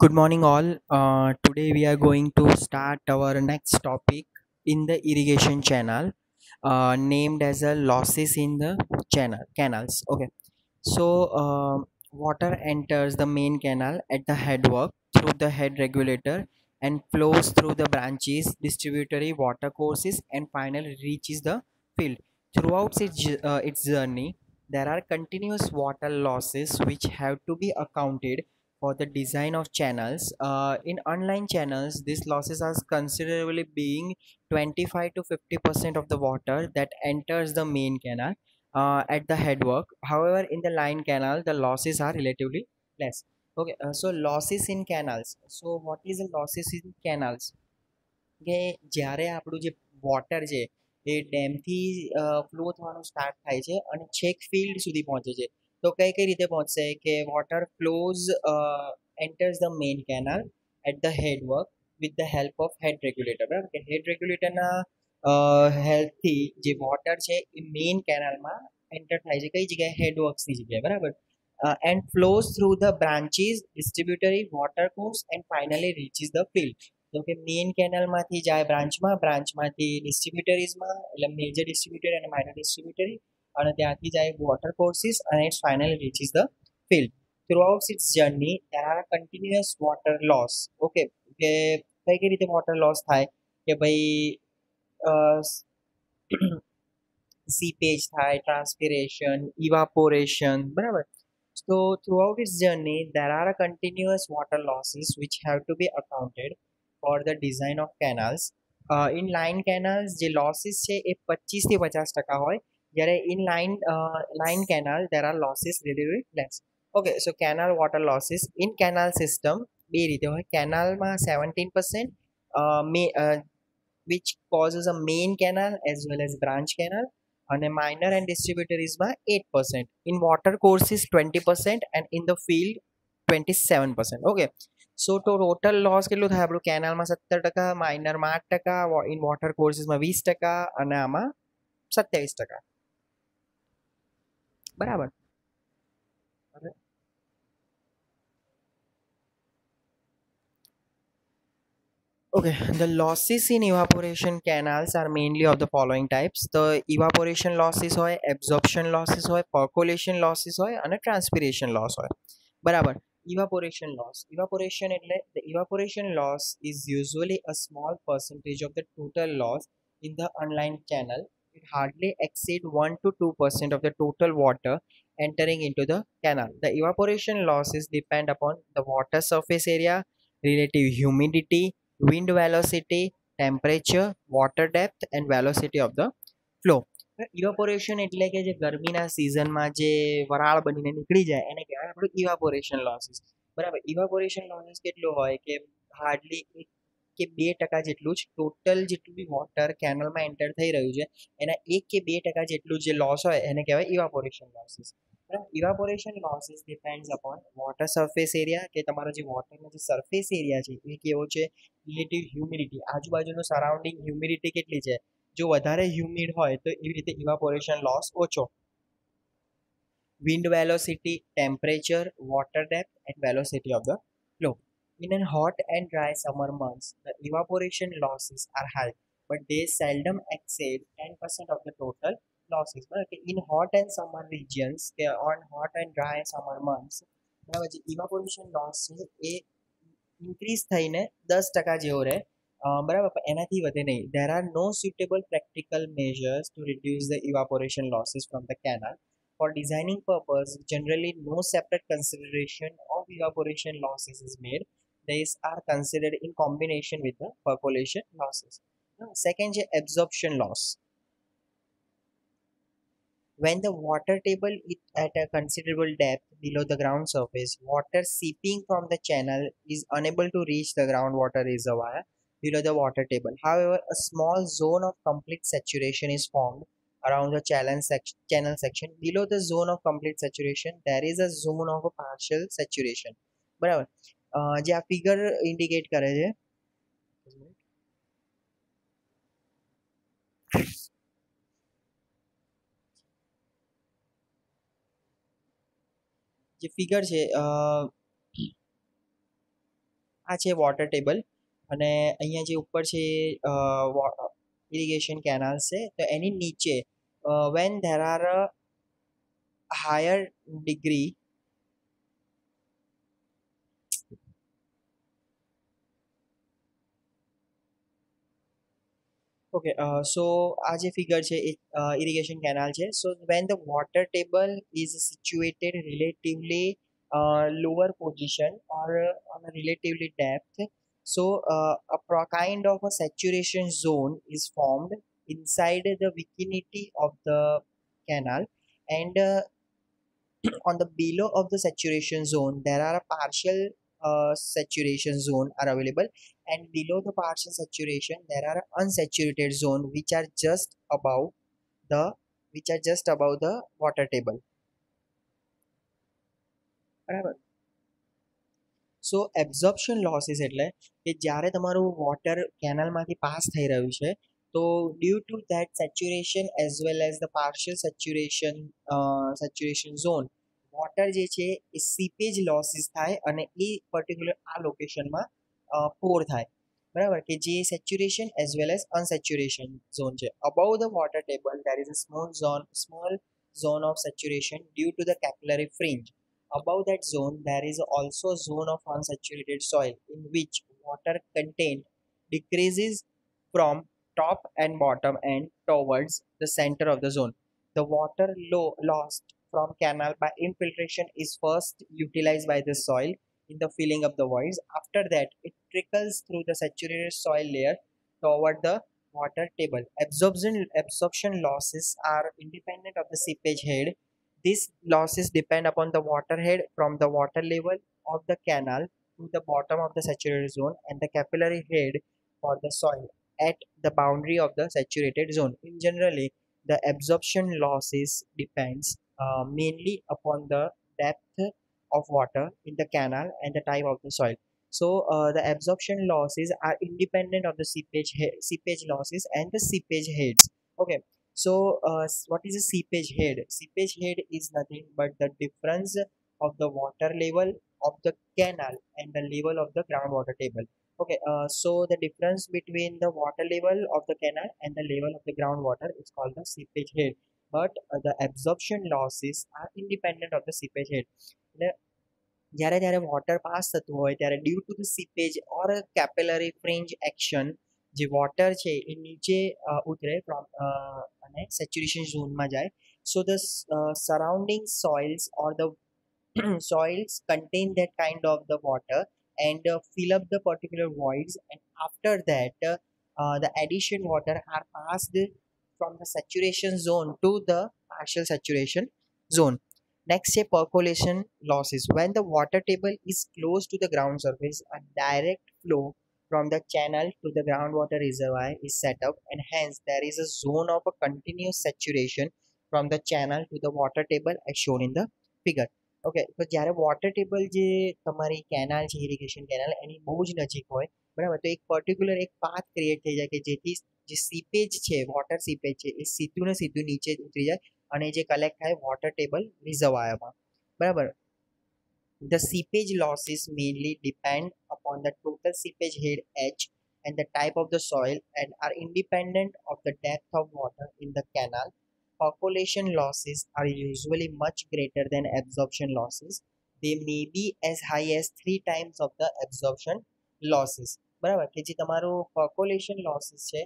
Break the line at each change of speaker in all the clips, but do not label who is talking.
Good morning, all. Today we are going to start our next topic in the irrigation channel, named as a losses in the channel canals. Okay, so water enters the main canal at the headwork through the head regulator and flows through the branches, distributary water courses, and finally reaches the field. Throughout its journey, there are continuous water losses which have to be accounted for the design of channels. In online channels, these losses are considerably being 25 to 50% of the water that enters the main canal at the headwork. However, in the line canal, the losses are relatively less. Okay, so losses in canals. So, what is the losses in canals? કે જ્યારે આપણું જે water છે એ ડેમથી flow થવાનું start થાય છે અને છેક ફિલ્ડ સુધી પહોંચે છે તો કઈ કઈ રીતે પહોંચશે કે water flows enters the main canal at the head work with the help of head regulator બરાબર કે head regulator ના હેલ્પથી જે વોટર છે એ મેઇન કેનાલમાં એન્ટર થાય છે કઈ જગ્યાએ હેડ વર્ક્સની જગ્યાએ બરાબર and flows through the branches distributary water course and finally reaches the field. તો કે મેઇન કેનાલમાંથી જાય બ્રાન્ચમાંથી ડિસ્ટ્રીબ્યુટરીઝમાં એટલે મેજર ડિસ્ટ્રીબ્યુટરી અને માઇનર ડિસ્ટ્રીબ્યુટરી અને ત્યાંથી જાય વોટર કોર્સિસ અને its finally reaches the field. Throughout its journey there are continuous water loss. Okay, કે કઈ રીતે વોટર લોસ થાય કે ભાઈ seepage થાય, transpiration, evaporation, બરાબર. So throughout its journey, there are continuous water losses which have to be accounted for the design of canals. In line canals જે losses છે એ 25 થી 50% હોય, જ્યારે in line canal there are losses relatively less. Okay, so canal water losses in canal system બે રીતે હોય. કેનાલમાં 17% which causes a main canal as well as branch canal, અને minor and distributaries માં 8%, in water courses 20% and in the field 27%. Okay, so to total loss કેટલું થાય આપણું કેનાલમાં 17%, માઇનરમાં 8%, in water courses માં 20% અને આમાં 27%. બરાબર. Okay, the losses in evaporation canals are mainly of the following types. The evaporation losses હોય, absorption losses હોય, percolation losses હોય અને transpiration loss હોય. બરાબર. Evaporation loss. Evaporation એટલે the evaporation loss is usually a small percentage of the total loss in the unlined channel. It hardly exceed 1 to 2% of the total water entering into the canal. The evaporation losses depend upon the water surface area, relative humidity, wind velocity, temperature, water depth and velocity of the flow. Evaporation એટલે કે જે ગરમીના સિઝનમાં જે વરાળ બનીને નીકળી જાય એને કહેવાય આપણું ઇવાપોરેશન લોસીસ. બરાબર. ઇવાપોરેશન લોસીસ કેટલું હોય કે હાર્ડલી 1 કે 2% જેટલું જ ટોટલ જેટલું બી વોટર કેનલમાં એન્ટર થઈ રહ્યું છે એના 1 કે 2% જેટલું જે લોસ હોય એને કહેવાય evaporation losses. Evaporation losses depends upon water surface area, કે તમારો જે વોટરનો જે સરફેસ એરિયા છે એ કેવો છે, રિલેટિવ હ્યુમિડિટી, આજુબાજુનું સરાઉન્ડિંગ હ્યુમિડિટી કેટલી છે. જો વધારે હ્યુમિડ હોય તો એવી રીતે ઇવાપોરેશન લોસ ઓછો. Wind velocity, temperature, water depth and velocity of the flow. In a hot and dry summer months, the evaporation losses are high, but they seldom exceed 10% of the total losses. Okay, in hot and summer regions, on hot and dry summer months, બરાબર જે evaporation loss છે એ increase થઈને 10% જેવો રહે. બરાબર, પણ એનાથી વધે નહીં. There are no suitable practical measures to reduce the evaporation losses from the canal. For designing purpose, generally no separate consideration of evaporation losses is made. These are considered in combination with the percolation losses. Now, second is absorption loss. When the water table is at a considerable depth below the ground surface, water seeping from the channel is unable to reach the groundwater reservoir below the water table. However, a small zone of complete saturation is formed around the channel section. Below the zone of complete saturation, there is a zone of a partial saturation. બરાબર. જે આ figure indicate કરે છે જે figure છે આ છે water table અને અહીંયા જે ઉપર છે ઇરિગેશન કેનાલ્સ છે. તો એની નીચે when there are higher degree Okay, so આ જે figure છે એ irrigation canal છે. So when the water table is situated relatively lower position or on a relatively depth, so kind of a saturation zone is formed inside the vicinity of the canal, and on the below of the saturation zone there are a partial saturation zone are available, and below the partial saturation there are unsaturated zone the which are just above the water table. બરાબર. સો absorption losses એટલે કે જ્યારે તમારું water કેનાલમાંથી pass થઈ રહ્યું છે તો due to that saturation as well as the partial saturation zone water જે છે એ સીપેજ લોસીસ થાય અને એ પર્ટિક્યુલર આ લોકેશનમાં પોર થાય. બરાબર, કે જે saturation as well as unsaturation zone છે. Above the water table there is a small zone of saturation due to the capillary fringe. Above that zone, there is also a zone of unsaturated soil in which water content decreases from top and bottom and towards the center of the zone. The water lost from canal by infiltration is first utilized by the soil in the filling of the voids. After that, it trickles through the saturated soil layer toward the water table. Absorption losses are independent of the seepage head. These losses depend upon the water head from the water level of the canal to the bottom of the saturated zone and the capillary head for the soil at the boundary of the saturated zone. In generally, the absorption losses depends mainly upon the depth of water in the canal and the type of the soil. So the absorption losses are independent of the seepage losses and the seepage heads. Okay. So, what is a seepage head? Seepage head is nothing but the difference of the water level of the canal and the level of the groundwater table. Okay, so the difference between the water level of the canal and the level of the groundwater is called the seepage head. But the absorption losses are independent of the seepage head. જ્યારે જ્યારે water pass થતું હોય ત્યારે due to the seepage or capillary fringe action જે water છે એ નીચે ઉતરે અને સેચ્યુરેશન ઝોનમાં જાય. So the surrounding soils or the soils contain that kind of the water and fill up the particular voids, and after that the addition water are passed from the saturation zone to the partial saturation zone. Next is percolation losses. When the water table is close to the ground surface, a direct flow from the channel to the groundwater reservoir is set up, and hence there is a zone of a continuous saturation from the channel to the water table as shown in the figure. Okay, તો જ્યારે water table જે તમારી canal છે irrigation canal એની બહુ જ નજીક હોય બરાબર, તો એક પર્ટિક્યુલર એક પાથ ક્રિએટ થઈ જાય કે જેથી જે સીપેજ છે વોટર સીપેજ છે એ સીધું ને સીધું નીચે ઉતરી જાય અને જે કલેક્ટ થાય વોટર ટેબલ રિઝર્વાયરમાં. બરાબર. The seepage losses mainly depend upon the total seepage head H and the type of the soil and are independent of the depth of water in the canal. Percolation losses are usually much greater than absorption losses. They may be as high as 3 times of the absorption losses. બરાબર, કે જે તમારું percolation losses છે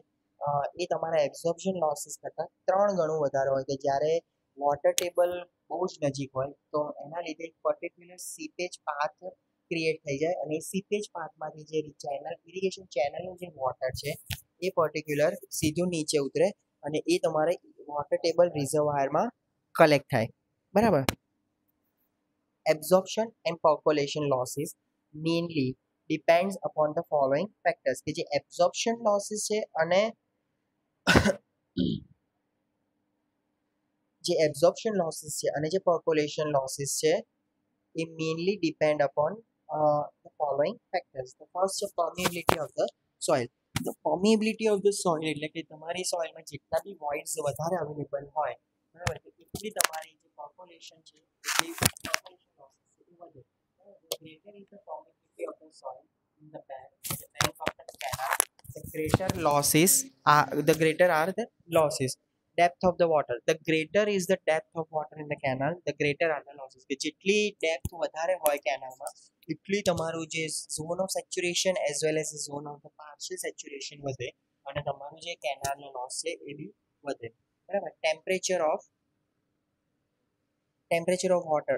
એ તમારા absorption losses કરતાં 3 ગણું વધારે હોય કે જ્યારે વોટર ટેબલ બહુ જ નજીક હોય તો એના લીધે એક પર્ટિક્યુલર સીપેજ પાથ ક્રિએટ થઈ જાય અને એ સીપેજ પાથમાંથી જે ચેનલ ઇરિગેશન ચેનલનું જે વોટર છે એ પર્ટિક્યુલર સીધું નીચે ઉતરે અને એ તમારે વોટર ટેબલ રિઝર્વાયરમાં કલેક્ટ થાય. બરાબર. Absorption and percolation losses mainly depends upon the following factors કે જે absorption losses છે અને જે absorption losses છે અને જે percolation losses છે એ mainly depend upon the following factors. The first is permeability of the soil. The permeability of the soil એટલે કે તમારી સોઇલમાં જેટલા બી voids વધારે અવેલેબલ હોય બરાબર, તો એટલી તમારી જે percolation છે એ percolation losses છે એ વધે. The greater is the permeability of the soil in the greater losses are the greater are the losses. Depth of the water, the greater is the depth of water in the canal, the greater are the losses. કે જેટલી depth વધારે હોય કેનાલમાં એટલી તમારું જે zone of saturation as well as the zone of the partial saturation વધે અને તમારું જે કેનાલનો loss છે એ બી વધે. બરાબર. Temperature of water,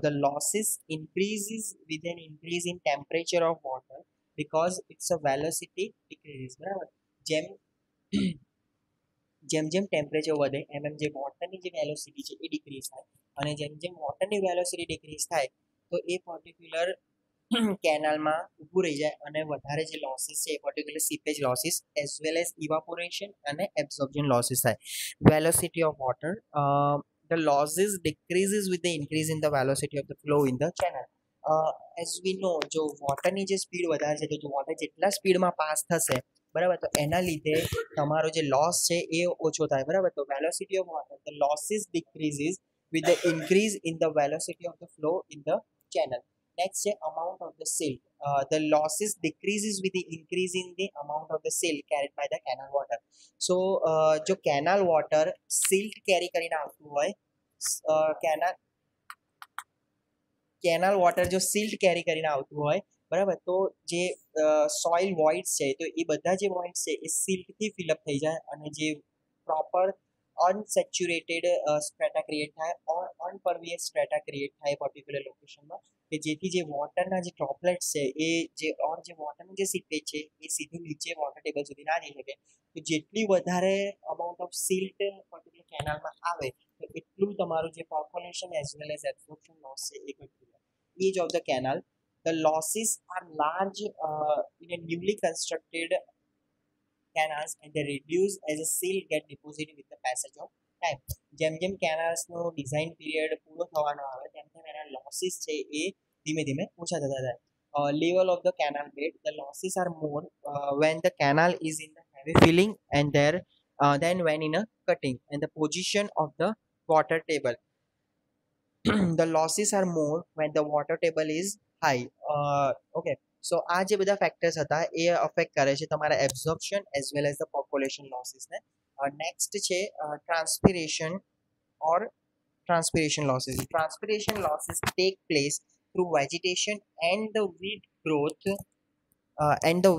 the losses increases with an increase in temperature of water because its a velocity decreases. બરાબર. જેમ જેમ જેમ ટેમ્પરેચર વધે એમ એમ જે વોટરની જે વેલોસિટી છે એ ડિક્રીઝ થાય અને જેમ જેમ વોટરની વેલોસિટી ડિક્રીઝ થાય તો એ પર્ટિક્યુલર કેનાલમાં ઊભું રહી જાય અને વધારે જે લોસીસ છે એ particular seepage losses as well as evaporation અને એબ્ઝોર્પ્શન લોસીસ થાય. Velocity of water, the losses decreases with the increase in the velocity of the flow in the channel. As we know, જો વોટરની જે speed વધારે છે તો જો water જેટલા સ્પીડમાં પાસ થશે બરાબર તો એના લીધે તમારો જે લોસ છે એ ઓછો થાય. બરાબર. તો velocity of water, the losses decreases with the increase in the velocity of the flow in the channel. Next છે amount of the silt, the losses decreases with the increase in the amount of the silt carried by the canal water. So જો canal water silt carry કરીને આવતું હોય canal water જો silt કેરી કરીને આવતું હોય બરાબર તો જે સોઇલ વોઇડ્સ છે તો એ બધા જે વોઇડ્સ છે એ સિલ્ટથી ફિલઅપ થઈ જાય અને જે પ્રોપર અનસેચ્યુરેટેડ સ્ટ્રેટા ક્રિએટ થાય ઓર અનપરવિયસ સ્ટ્રેટા ક્રિએટ થાય પર્ટિક્યુલર લોકેશનમાં કે જેથી જે વોટરના જે ડ્રોપલેટ્સ છે એ જે વોટરનું જે સીપેજ છે એ સીધું નીચે વોટર ટેબલ સુધી ના જઈ શકે. તો જેટલી વધારે અમાઉન્ટ ઓફ સિલ્ટ પર્ટિક્યુલર કેનાલમાં આવે તો એટલું તમારું જે percolation as well as absorption loss છે એ ઘટી જાય. Age of the canal, the losses are large in a newly constructed canals and they reduce as a silt get deposited with the passage of time. જેમ જેમ કેનાલ્સનો design period પૂરો થવાનો આવે તેમ તેમ એના લોસીસ છે એ ધીમે ધીમે ઓછા થતા જાય. Level of the canal bed, the losses are more when the canal is in the heavy filling and there than when in a cutting, and the position of the water table. The losses are more when the water table is high. Okay, so આ જે બધા factors હતા એ affect કરે છે તમારા absorption as well as the population લોસીસને. Next છે transpiration or transpiration losses. Transpiration losses take place through vegetation and the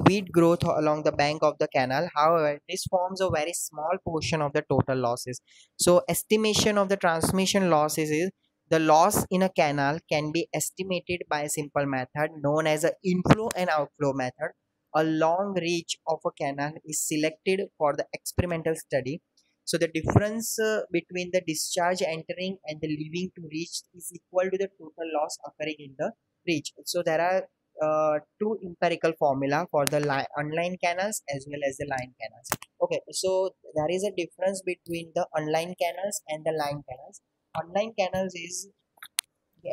weed growth along the bank of the canal. However, this forms a very small portion of the total losses. So estimation of the transmission losses is the loss in a canal can be estimated by a simple method known as an inflow and outflow method. A long reach of a canal is selected for the experimental study. So the difference between the discharge entering and the leaving to reach is equal to the total loss occurring in the reach. So there are two empirical formula for the unlined canals as well as the line canals. Okay, so there is a difference between the unlined canals and the line canals. Unlined canals is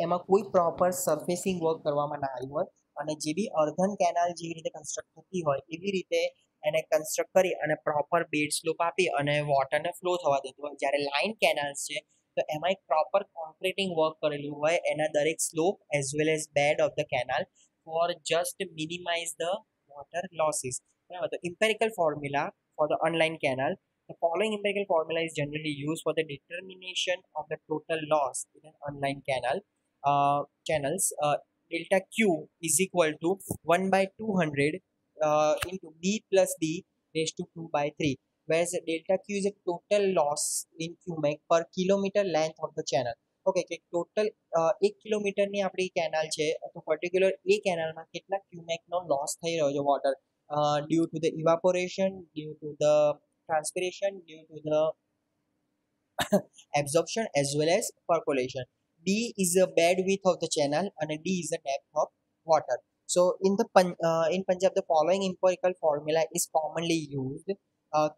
એમાં કોઈ proper સર્ફેસિંગ work કરવામાં ના આવ્યું હોય અને જે બી earthen canal જેવી રીતે કન્સ્ટ્રક્ટ થતી હોય એવી રીતે એને કન્સ્ટ્રક્ટ કરી અને પ્રોપર બેડ સ્લોપ આપી અને વોટરને ફ્લો થવા દેતું હોય. જ્યારે લાઇન કેનાલ્સ છે તો એમાં એક પ્રોપર કોન્ક્રીટિંગ વર્ક કરેલું હોય એના દરેક slope as well as bed of the canal for just minimise the water losses. બરાબર. તો empirical formula for the unlined canal, the following empirical formula is generally used for the determination of the total loss in an unlined channels. Delta Q is equal to 1 by 200 into B plus D raised to 2 by 3, whereas delta Q is a total loss in cubic per kilometer length of the channel. Okay, કે total 1 કિલોમીટરની આપણી canal છે તો particular એ કેનાલમાં કેટલા ક્યુમેકનો loss થઈ રહ્યો છે water due to the evaporation, due to the transpiration, due to the absorption as well as percolation. D is the bed width of the channel and D is the depth of water. So in Punjab the following empirical formula is commonly used.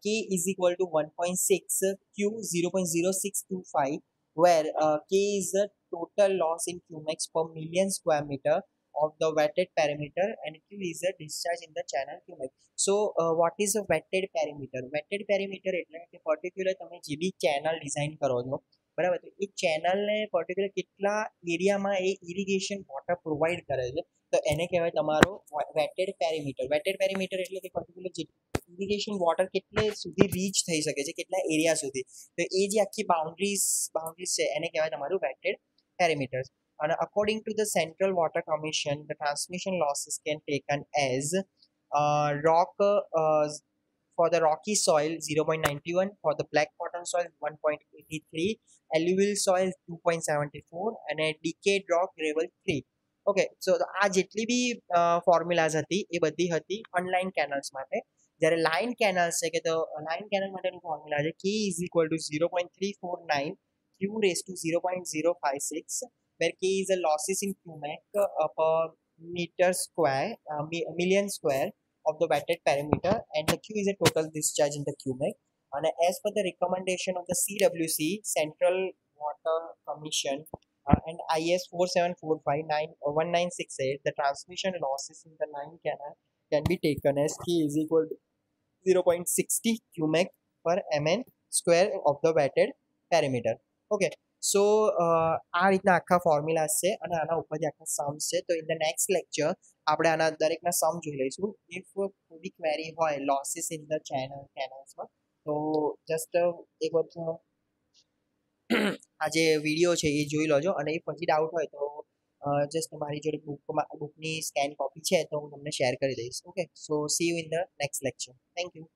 K is equal to 1.6, Q 0.0625, where K is the total loss in cumecs per million square meter of the wetted perimeter and Q is the discharge in the channel cubic. So what is a wetted perimeter? Wetted perimeter એટલે કે particular તમે જે બી channel design કરો છો બરાબર તો એ ચેનલને particular કેટલા એરિયામાં એ ઇરિગેશન વોટર પ્રોવાઈડ કરે છે તો એને કહેવાય તમારો વેટેડ પેરીમીટર. વેટેડ પેરીમીટર એટલે કે પર્ટિક્યુલર ઇરિગેશન વોટર કેટલે સુધી રીચ થઈ શકે છે, કેટલા એરિયા સુધી, તો એ જે આખી બાઉન્ડ્રીઝ છે એને કહેવાય તમારું વેટેડ પેરીમીટર્સ. અને according to the central water commission the transmission losses can taken as rock for the rocky soil 0.91, for the black cotton soil 1.83, alluvial soil 2.74 અને decayed rock gravel 3. ઓકે, સો આ જેટલી બી ફોર્મ્યુલાઝ હતી એ બધી હતી અનલાઇન કેનલ્સ માટે. જ્યારે લાઇન કેનલ્સ છે કે તો લાઇન કેનલ માટેનું ફોર્મ્યુલા છે કે is equal to 0.349 Q raise to 0.056, where k is a losses in cumac per meter square, million square of the wetted perimeter, and the Q is a total discharge in the cumac. And as per the recommendation of the CWC, Central Water Commission, and IS 4745-1968, the transmission losses in the line canal can be taken as K is equal to 0.60 cumac per mn square of the wetted perimeter. Okay. સો આ રીતના આખા ફોર્મ્યુલાસ છે અને આના ઉપરથી આખા Sam's છે. તો ઇન ધ નેક્સ્ટ લેક્ચર આપણે આના દરેકના સમ જોઈ લઈશું. ઇફ કોઈ ક્વેરી હોય લોસીસ ઇન ધ કેનલ્સમાં, તો જસ્ટ એક વખત આ જે વિડીયો છે એ જોઈ લેજો, અને એ પછી ડાઉટ હોય તો જસ્ટ મારી જોડે બુકની સ્કેન કોપી છે તો હું તમને શેર કરી દઈશ. Okay, so C you in the next lecture. Thank you.